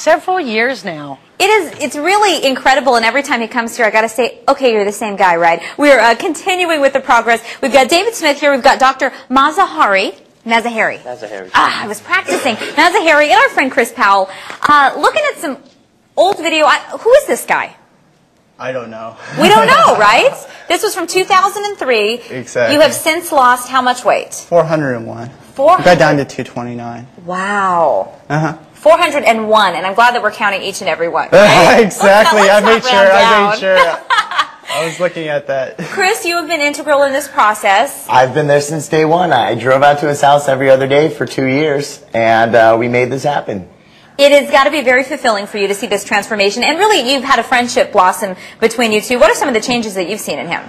several years now. It's really incredible, and every time he comes here, I got to say, okay, you're the same guy, right? We're continuing with the progress. We've got David Smith here. We've got Dr. Mazaheri. I was practicing. Mazaheri and our friend Chris Powell. Looking at some old video. Who is this guy? I don't know. We don't know, right? This was from 2003. Exactly. You have since lost how much weight? 401. 400. Got down to 229. Wow. 401, 401, and I'm glad that we're counting each and every one. Right? Exactly. Let's I made not sure. round down. I was looking at that. Chris, you have been integral in this process. I've been there since day one. I drove out to his house every other day for 2 years, and we made this happen. It has got to be very fulfilling for you to see this transformation, and really you've had a friendship blossom between you two. What are some of the changes that you've seen in him?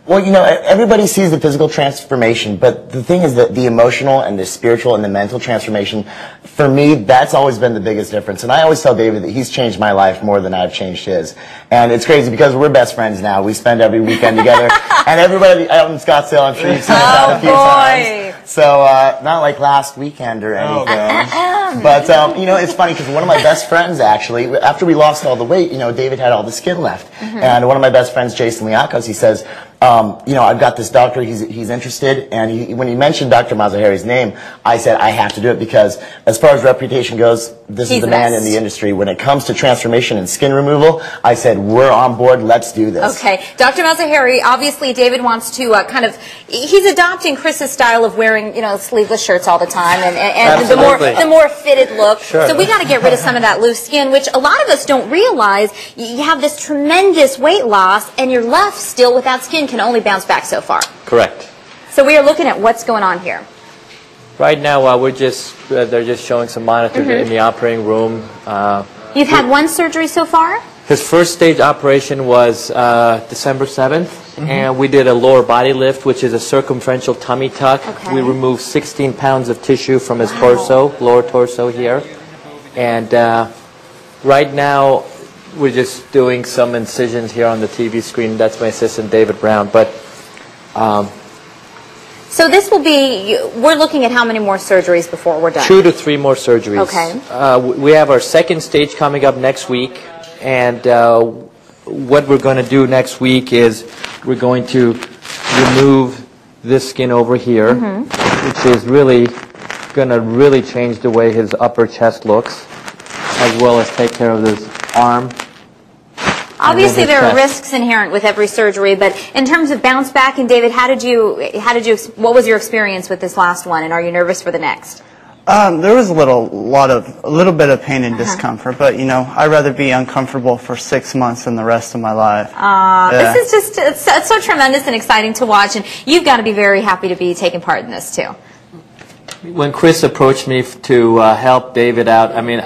Well, you know, everybody sees the physical transformation, but the thing is that the emotional and the spiritual and the mental transformation, for me, that's always been the biggest difference. And I always tell David that he's changed my life more than I've changed his. And it's crazy because we're best friends now. We spend every weekend together. And everybody out in Scottsdale, I'm sure you've seen us out a few times. So, not like last weekend or anything. But, you know, it's funny because one of my best friends, actually, after we lost all the weight, you know, David had all the skin left. And one of my best friends, Jason Liakos, he says, you know, I've got this doctor, he's interested, and when he mentioned Dr. Mazaheri's name, I said, I have to do it because as far as reputation goes, this is the man in the industry. When it comes to transformation and skin removal, I said, we're on board, let's do this. Okay. Dr. Mazaheri, obviously David wants to he's adopting Chris's style of wearing, you know, sleeveless shirts all the time, and the more fitted look. Sure. So we got to get rid of some of that loose skin, which a lot of us don't realize. You have this tremendous weight loss, and you're left still with that skin can only bounce back so far. Correct. So we are looking at what's going on here. Right now, they're just showing some monitors in the operating room. You've had one surgery so far? His first stage operation was December 7th, and we did a lower body lift, which is a circumferential tummy tuck. Okay. We removed 16 pounds of tissue from his torso, lower torso here. And right now, we're just doing some incisions here on the TV screen. That's my assistant, David Brown. But so this will be, we're looking at how many more surgeries before we're done? 2 to 3 more surgeries. Okay. We have our second stage coming up next week. And what we're going to do next week is we're going to remove this skin over here, which is really going to change the way his upper chest looks, as well as take care of this arm. Obviously, there are risks inherent with every surgery, but in terms of bounce back, and David, what was your experience with this last one, and are you nervous for the next? There was a little bit of pain and discomfort, but you know, I'd rather be uncomfortable for 6 months than the rest of my life. This is just it's so tremendous and exciting to watch, and you've got to be very happy to be taking part in this too. When Chris approached me to help David out, I mean,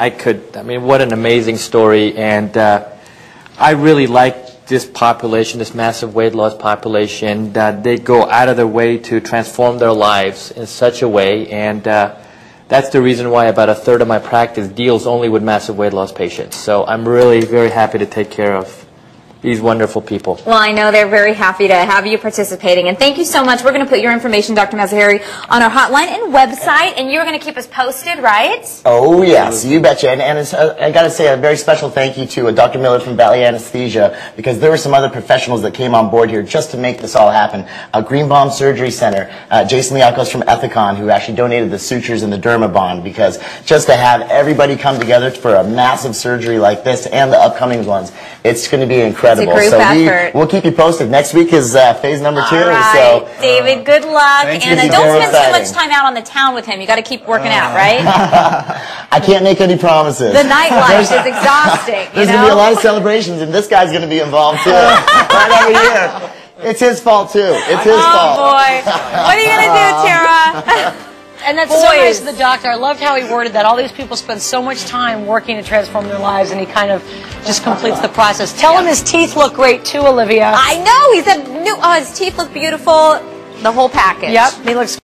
what an amazing story, and I really like this population, this massive weight loss population, that they go out of their way to transform their lives in such a way, and that's the reason why about 1/3 of my practice deals only with massive weight loss patients. So I'm really very happy to take care of these wonderful people. Well, I know they're very happy to have you participating, and thank you so much. We're going to put your information, Dr. Mazaheri, on our hotline and website, and you're going to keep us posted, right? Oh, yes, you betcha. And it's, I got to say a very special thank you to Dr. Miller from Valley Anesthesia, because there were some other professionals that came on board here just to make this all happen. Greenbaum Surgery Center, Jason Liakos from Ethicon, who actually donated the sutures and the Dermabond, because just to have everybody come together for a massive surgery like this and the upcoming ones, it's going to be incredible. It's a group effort. We'll keep you posted. Next week is phase number 2. All right, so, David, good luck. And don't spend too much exciting. time out on the town with him. You got to keep working out, right? I can't make any promises. The nightlife is exhausting. There's going to be a lot of celebrations, and this guy's going to be involved too. Right over here. It's his fault too. It's his fault. Oh boy. What are you going to do, Tara? And that's so nice of the doctor. I loved how he worded that. All these people spend so much time working to transform their lives, and he kind of just completes the process. Tell him his teeth look great too, Olivia. I know. He said his teeth look beautiful. The whole package. Yep. He looks